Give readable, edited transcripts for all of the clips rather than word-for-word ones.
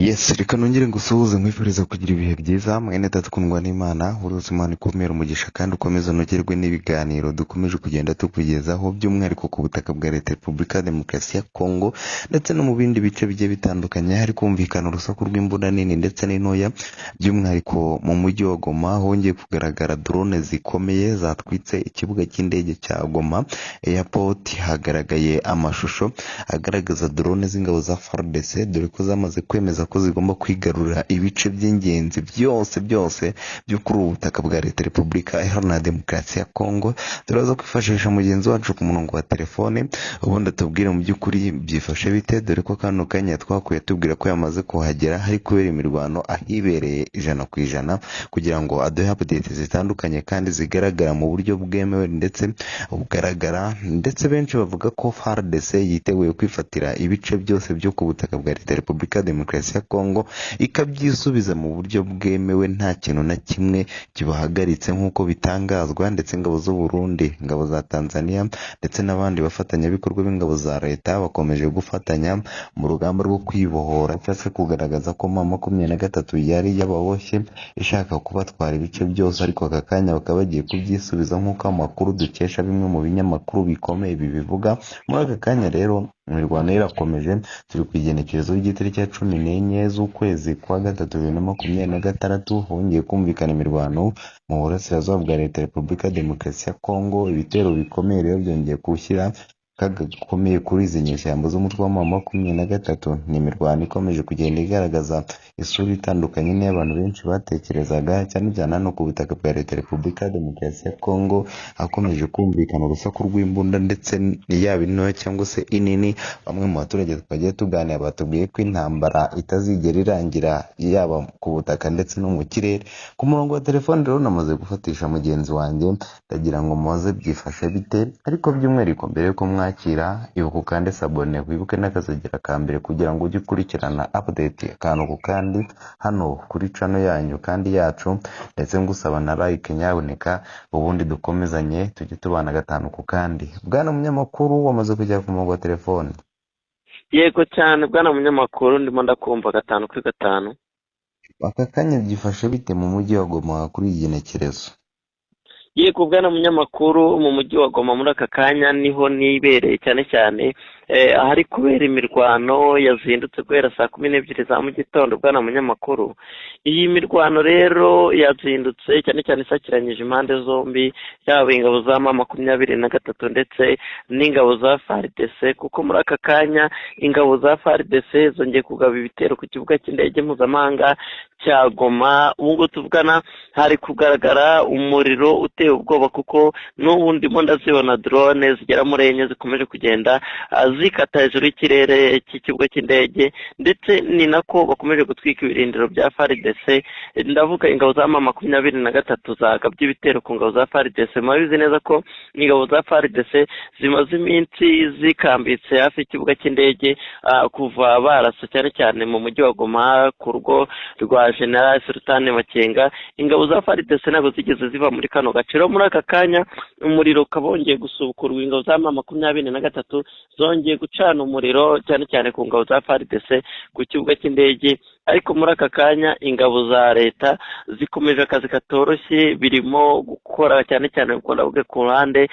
Yes, reka nongere ngusuhuze nkwifuriza kugira ibihe byiza mwene datukundwa n'Imana uruzimana ikomera umugisha kandi ukomeza unogerwe n'ibiganiro dukomeje kugenda tukugezaho by'umwihariko ku butaka bwa Leta Repubulika ya Demokarasi ya Kongo ndetse no mu bindi bice bigiye bitandukanye hari kumvikana urusaku rw'imbunda nini ndetse n'intoya by'umwihariko mu mujyi wa Goma hongeye kugaragara drone zikomeye zatwitse ikibuga cy'indege cya Goma Airport. Hagaragaye amashusho agaragaza drone z'ingabo za FARDC dore ko zamaze kwemeza ko zigomba kwigarurira ibice by'ingenzi byose byo kuri ubu butaka bwa Leta Repubulika Iharanira Demokarasi ya Kongo. Turaza kwifashisha mugenzi wacu ku murongo wa telefone ubundi atubwire mu by'ukuri byifashe bite, dore ko kano kanya twakuye tubwira ko yamaze kuhagera hari kubera imirwano ahibereye 100% kugira ngo aduhe update zitandukanye kandi zigaragara mu buryo bwemewe ndetse bugaragara, ndetse benshi bavuga ko FARDC yiteguye kwifatira ibice byose byo ku butaka bwa Leta Repubulika ya Demokarasi ya Kongo ikabyisubiza mu buryo bwemewe nta kintu na kimwe kibahagaritse nk'uko bitangazwa, ndetse ingabo z'u Burundi, ingabo za Tanzania ndetse n'abandi bafatanyabikorwa b'ingabo za leta bakomeje gufatanya mu rugamba rwo kwibohora cyangwa se kugaragaza ko M23 yari yababoshye ishaka kubatwara ibice byose, ariko aka kanya bakaba bagiye kubyisubiza nk'uko amakuru dukesha bimwe mu binyamakuru bikomeye bibivuga. Muri aka kanya rero imirwano irakomeje, turi ku igenekerezo ry'itariki ya 14 z'ukwezi kwa gatatu 2026 hongeye kumvikana imirwano mu burasirazuba bwa Leta Repubulika ya Demokarasi ya Kongo. Ibitero bikomeye rero byongeye gushyira kaga gakomeye kuri izi nyeshyamba z'umutwe wa M23. Ni imirwano ikomeje kugenda igaragaza isura itandukanye n'abantu benshi batekerezaga, cyane cyane hano ku butaka bwa Leta Repubulika ya Demokarasi ya Kongo hakomeje kumvikana urusaku rw'imbunda ndetse yaba intoya cyangwa se inini. Bamwe mu baturage twagiye tuganira batubwiye ko intambara itazigera irangira yaba ku butaka ndetse no mu kirere. Ku murongo wa telefone rero namaze gufatisha mugenzi wanjye ndagira ngo mubaze byifashe bite, ariko by'umwihariko mbere yuko mwakira ibuka ukande sabone wibuke n'akazogera ka mbere kugira ngo ujye ukurikirana update akantu ku kandi hano kuri channel yanyu kandi yacu, ndetse ngusaba na like nyaboneka ubundi dukomezanye tujye tubana gatanu ku kandi. Bwana munyamakuru wamaze kujya ku murongo wa telefone? Yego cyane bwana munyamakuru, ndimo ndakumva gatanu kuri gatanu. Aka kanya byifashe bite mu mujyi wa Goma kuri iyi genekerezo? Yego bwana munyamakuru, mu mujyi wa Goma muri aka kanya niho nibereye cyane cyane ahari kubera imirwano yazindutse guhera saa 12 za mu gitondo. Bwana munyamakuru, iyi mirwano rero yazindutse cyane cyane isakiranyije impande zombi, yaba ingabo za M23 ndetse n'ingabo za FARDC, kuko muri aka kanya ingabo za FARDC zongeye kugaba ibitero ku kibuga cy'indege mpuzamahanga cya Goma. Ubwo tuvugana hari kugaragara umuriro uteye ubwoba, kuko n'ubundi mo ndazibona drone zigera muri enye zikomeje kugenda zikata hejuru y'ikirere cy'ikibuga cy'indege, ndetse ni nako bakomeje gutwika ibirindiro bya FARDC. Ndavuga ingabo za M23 zagabye ibitero ku ngabo za FARDC. Murabizi neza ko ingabo za FARDC zimaze iminsi zikambitse hafi y'ikibuga cy'indege kuva barasa cyane cyane mu mujyi wa Goma ku rugo rwa General Sultan Makenga. Ingabo za FARDC ntabwo zigeze ziva muri kano gace. Muri aka kanya umuriro kabongeye gusubukurwa, ingabo za M23 zongeye gucana umuriro cyane cyane ku ngabo za FARDC ku kibuga cy'indege. Ariko muri aka kanya ingabo za leta zikomeje akazi katoroshye, birimo gukora cyane cyane gukorabuke ku ruhande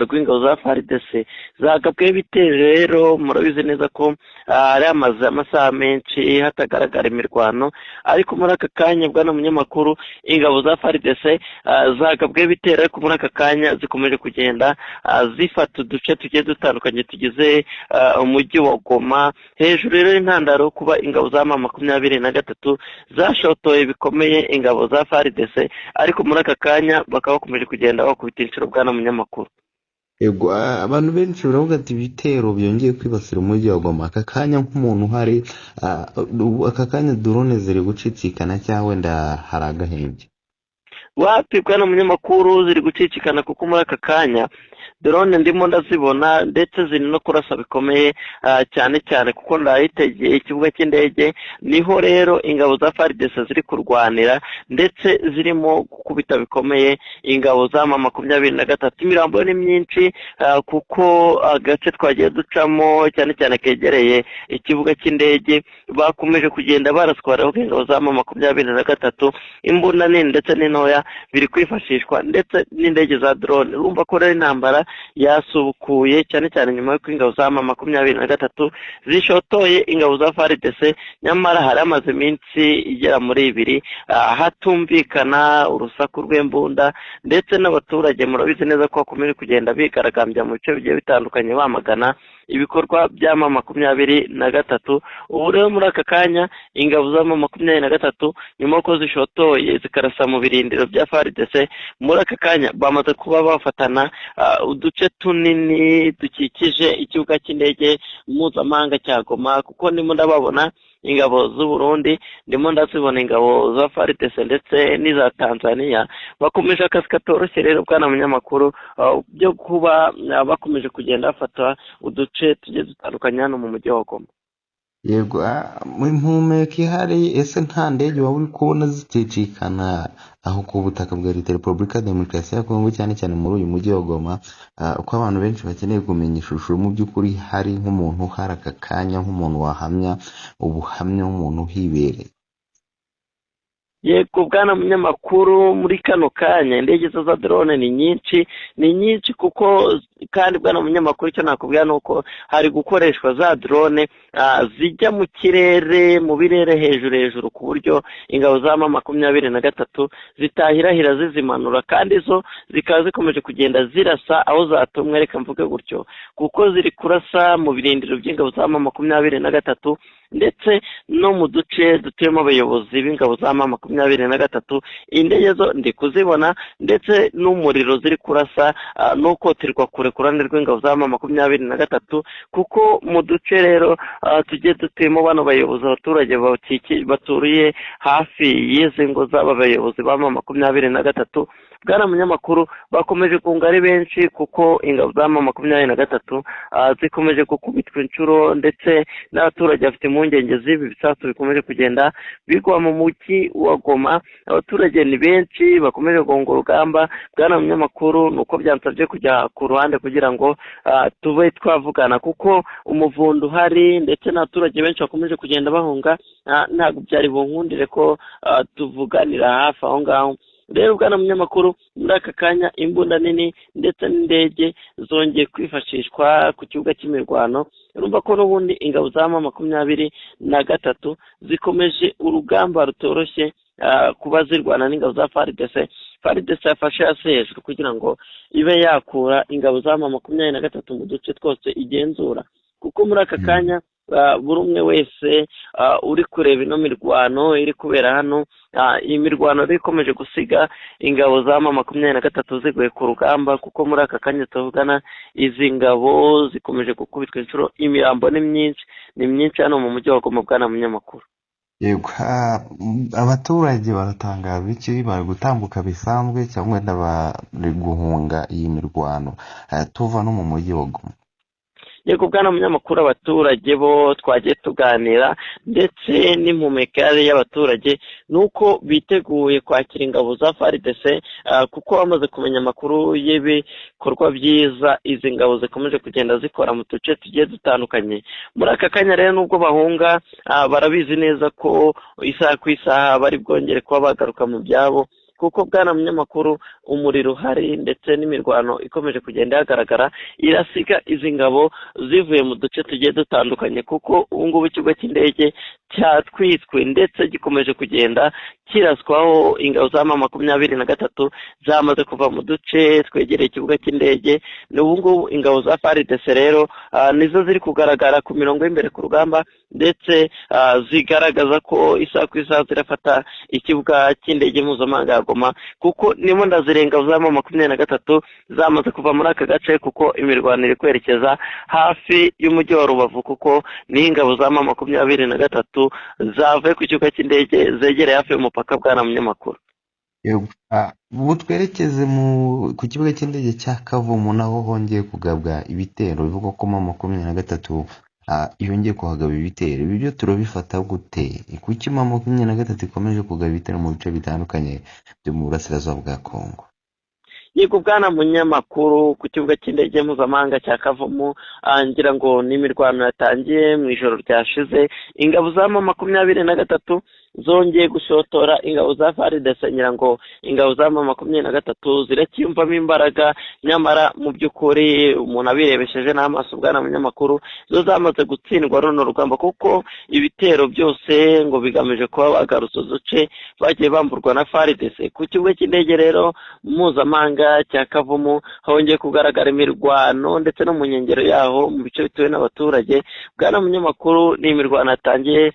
rw'ingabo za FARDC zagabwe ibitero. Rero murabizi neza ko ari amaze amasaha menshi hatagaragara imirwano, ariko muri aka kanya bwana munyamakuru ingabo za FARDC zagabwe ibitero, ariko muri aka kanya zikomeje kugenda zifata uduce tugiye dutandukanye tugize umujyi wa Goma. Hejuru rero intandaro kuba ingabo za M23 zashotoye bikomeye ingabo za FARDC, ariko muri aka kanya bakaba bakomeje kugenda bakubita inshuro bwana munyamakuru. Yego, abantu benshi baravuga ati ibitero byongeye kwibasira umujyi wa Goma. Aka kanya nk'umuntu uhari, aka kanya drone ziri gucicikana cyangwa wenda hari agahenge? Wapi bwana munyamakuru, ziri gucicikana kuko muri aka kanya drone ndimo ndazibona ndetse ziri no kurasa bikomeye cyane cyane kuko ndahitegeye ikibuga cy'indege, niho rero ingabo za FARDC ziri kurwanira ndetse zirimo gukubita bikomeye ingabo za M23. Imirambo ni myinshi kuko agace twagiye ducamo cyane cyane kegereye ikibuga cy'indege bakomeje kugenda baraswara ingabo za M23, imbunda nini ndetse n'intoya biri kwifashishwa ndetse n'indege za drone. Urumva ko rero intambara yasubukuye cyane cyane nyuma y'uko ingabo za M23 zishotoye ingabo za FARDC, nyamara hari amaze iminsi igera muri 2 hatumvikana urusaku rw'imbunda ndetse n'abaturage murabizi neza ko bakomeje kugenda bigaragambya mu bice bigiye bitandukanye bamagana ibikorwa bya M23. Ubu rero muri aka kanya ingabo za M23 nyuma ko zishotoye zikarasa mu birindiro bya FARDC, muri aka kanya bamaze kuba bafatana uduce tunini dukikije ikibuga cy'indege mpuzamahanga cya Goma, kuko ndimo ndababona ingabo z'u Burundi, ndimo ndazibona ingabo za FARDC ndetse n'iza Tanzania. Bakomeje akazi katoroshye rero bwana munyamakuru byo kuba bakomeje kugenda bafata uduce tugiye dutandukanye hano mu mujyi wa Goma. Yego, mu mpumeko ihari, ese nta ndege waba uri kubona zicicikana aho ku butaka bwa Leta Repubulika Demokarasi ya Kongo, cyane cyane muri uyu mujyi wa Goma, uko abantu benshi bakeneye kumenya ishusho mu by'ukuri hari nk'umuntu uhari aka kanya, nk'umuntu wahamya ubuhamya nk'umuntu uhibereye? Yego bwana munyamakuru, muri kano kanya indege za drone ni nyinshi kuko kandi bwana munyamakuru icyo nakubwira nuko hari gukoreshwa za drone zijya mu kirere, mu birere hejuru ku buryo ingabo za M23 zitahirahira zizimanura, kandi zo zikaba zikomeje kugenda zirasa aho zatumwe, reka mvuge gutyo, kuko ziri kurasa mu birindiro by'ingabo za M23 ndetse no mu duce dutuyemo abayobozi b'ingabo za M23. Indege zo ndi kuzibona ndetse n'umuriro ziri kurasa no koterwa kure ku ruhande rw'ingabo za M23, kuko mu duce rero tugiye dutuyemo bano bayobozi, abaturage baturiye hafi y'izi ngo z'aba bayobozi ba M23. Bwana munyamakuru, bakomeje kunga ari benshi kuko ingabo za M23 zikomeje gukubitwa inshuro ndetse n'abaturage bafite impungenge z'ibi bisasu bikomeje kugenda bigwa mu mujyi wa Goma. Abaturage ni benshi bakomeje guhunga urugamba. Bwana munyamakuru, nuko byansabye kujya ku ruhande kugira ngo tube twavugana, kuko umuvundo uhari ndetse n'abaturage benshi bakomeje kugenda bahunga, ntabwo byari bunkundire ko tuvuganira hafi aho ngaho. Rero bwana munyamakuru, muri aka kanya imbunda nini ndetse n'indege zongeye kwifashishwa ku kibuga cy'imirwano. Urumva ko n'ubundi ingabo za M23 zikomeje urugamba rutoroshye kuba zirwana n'ingabo za FARDC. FARDC yafashe hejuru kugira ngo ibe yakura ingabo za M23 mu duce twose igenzura, kuko muri aka kanya buri umwe wese uri kureba ino mirwano iri kubera hano, iyi mirwano rero ikomeje gusiga ingabo za M23 ziguye ku rugamba, kuko muri aka kanya tuvugana izi ngabo zikomeje gukubitwa inshuro, imirambo ni myinshi hano mu mujyi wa Goma bwana munyamakuru. Yego, abaturage baratangaza iki? Bari gutambuka bisanzwe cyangwa wenda bari guhunga iyi mirwano tuva no mu mujyi wa Goma? Yego bwana munyamakuru, abaturage bo twagiye tuganira ndetse n'impumekere y'abaturage nuko biteguye kwakira ingabo za FARDC, kuko bamaze kumenya amakuru y'ibikorwa byiza izi ngabo zikomeje kugenda zikora mu duce tugiye dutandukanye. Muri aka kanya rero nubwo bahunga, barabizi neza ko isaha ku isaha bari bwongere kuba bagaruka mu byabo, kuko bwana munyamakuru umuriro uhari ndetse n'imirwano ikomeje kugenda yagaragara, irasiga izi ngabo zivuye mu duce tugiye dutandukanye, kuko ubu ngubu ikigo cy'indege cyatwitswe ndetse gikomeje kugenda kiraswaho. Ingabo za M23 zamaze kuva mu duce twegereye ikibuga cy'indege. N'ubu ngubu ingabo za FARDC rero nizo ziri kugaragara ku mirongo y'imbere ku rugamba, ndetse zigaragaza ko isaha ku isaha zirafata ikibuga cy'indege mpuzamahanga ya Goma, kuko nimo ndazirenga za M23 zamaze kuva muri aka gace, kuko imirwano iri kwerekeza hafi y'umujyi wa Rubavu, kuko ni ingabo za M23 zavuye ku kibuga cy'indege zegereye hafi y'umupaka bwana munyamakuru. Yego. Ubu twerekeze ku kibuga cy'indege cya Kavumu naho hongeye kugabwa ibitero bivugwa ko mu 23 yongeye kuhagaba ibitero. Ibi byo turabifata gute? Kuki mu 23 ikomeje kugaba ibitero mu bice bitandukanye byo mu burasirazuba bwa Kongo? yego bwana munyamakuru, ku kibuga cy'indege mpuzamahanga cya Kavumu, ngira ngo n'imirwano yatangiye mu ijoro ryashize. Ingabo za M23 zongeye gushotora ingabo za FARDC, ngira ngo ingabo za M23 ziracyumvamo imbaraga, nyamara mu by'ukuri umuntu abirebesheje n'amaso bwana munyamakuru, zo zamaze gutsindwa runo rugamba, kuko ibitero byose ngo bigamije kuba bagarutse uduce bagiye bamburwa na FARDC. Ku kibuga cy'indege rero mpuzamahanga cya Kavumu hongeye kugaragara imirwano, ndetse no mu nkengero yaho mu bice bituwe n'abaturage. Bwana munyamakuru, ni imirwano yatangiye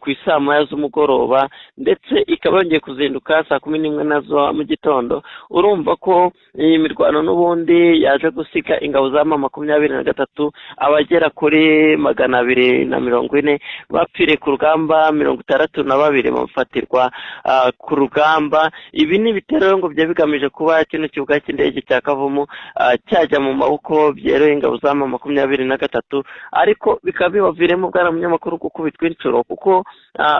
ku isaa moya z'umugoroba, ndetse ikaba yongeye kuzinduka saa 11 nazo mu gitondo. Urumva ko iyi mirwano n'ubundi yaje gusiga ingabo za M23 abagera kuri 240 bapfire ku rugamba, 62 bafatirwa ku rugamba. Ibi ni ibitero ngo bya bigamije kuba kino kibuga cy'indege cya Kavumu cyajya mu maboko byeruye ingabo za M23, ariko bikaba bibaviremo bwana munyamakuru gukubitwa inshuro, kuko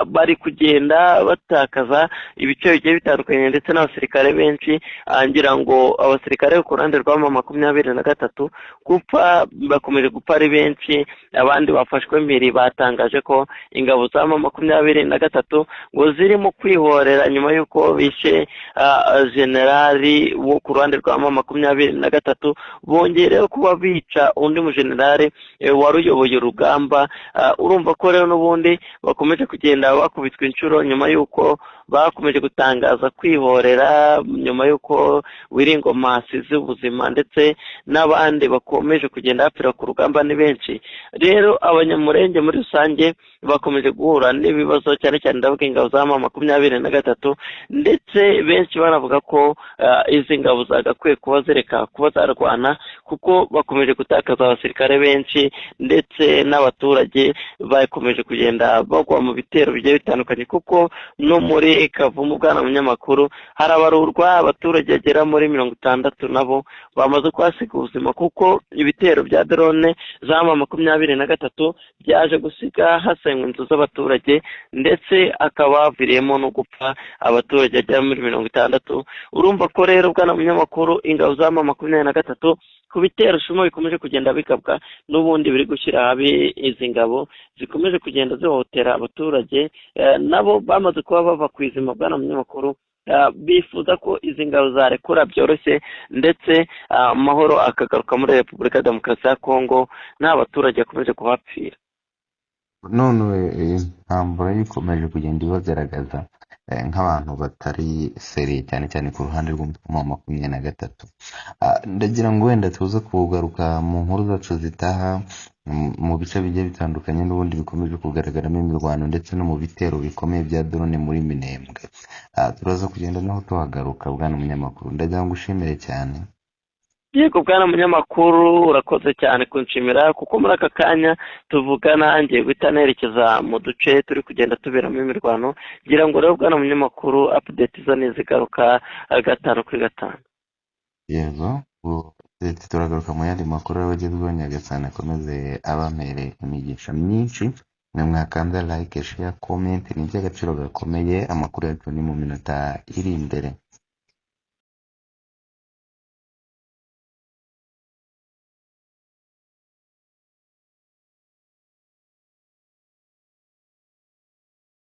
bari kugenda batakaza ibice bigiye bitandukanye, ndetse n'abasirikare benshi. Ngira ngo abasirikare ku ruhande rwa M23 gupfa bakomeje gupfa ari benshi. Abandi bafashwe mpiri batangaje ko ingabo za M23 ngo zirimo kwihorera nyuma y'uko bishe generali wo ku ruhande rwa M23, bongereho kuba bica undi mujenerali wari uyoboye urugamba. Urumva ko rero n'ubundi bakomeje kugenda bakubitwa inshuro nyuma y'uko bakomeje gutangaza kwihorera, nyuma y'uko Wiringoma asize ubuzima, ndetse n'abandi bakomeje kugenda bapfira ku rugamba ni benshi. Rero abanyamurenge muri rusange bakomeje guhura n'ibibazo, cyane cyane ndavuga ingabo za M23, ndetse benshi baravuga ko izi ngabo zagakwiye kuba zireka kuba zarwana, kuko bakomeje gutakaza abasirikare benshi, ndetse n'abaturage bakomeje kugenda bagwa mu bitero bigiye bitandukanye. Kuko no muri Kavumu bwana munyamakuru harabarurwa abaturage bagera muri 60 nabo bamaze kwasiga ubuzima, kuko ibitero bya drone za M23 byaje gusiga hasenywe inzu z'abaturage, ndetse akaba haviriyemo no gupfa abaturage bagera muri 60. Urumva ko rero bwana munyamakuru, ingabo za M23 ku bitero shumo bikomeje kugenda bikabwa, n'ubundi biri gushyira habi izi ngabo zikomeje kugenda zihohotera abaturage. Nabo bamaze kuba bava ku izima bwana munyamakuru, bifuza ko izi ngabo zarekura byoroshye, ndetse amahoro akagaruka muri Repubulika Demokarasi ya Kongo, n'abaturage bakomeje kuhapfira. None intambara ikomeje kugenda ibagaragaza nk'abantu batari seri, cyane cyane ku ruhande rw'umutwe wa 23. Ndagira ngo wenda tuze kugaruka mu nkuru zacu zitaha mu bice bigiye bitandukanye, n'ubundi bikomeje kugaragaramo imirwano, ndetse no mu bitero bikomeye bya drone muri Minembwe. Turaza kugenda naho tuhagaruka bwana munyamakuru. Ndagira ngo ushimire cyane. Yego bwana munyamakuru, urakoze cyane kunshimira, kuko muri aka kanya tuvugana ngiye guhita nerekeza mu duce turi kugenda tuberamo imirwano. Ngira ngo rero bwana munyamakuru, update zo nizigaruka 5 kuri 5. Yego, turagaruka mu yandi makuru y'abagezweho. Nyagasani akomeze abamere imigisha myinshi. Mwakanda like, share, comment, ni iby'agaciro gakomeye. Amakuru yacu ni mu minota iri imbere.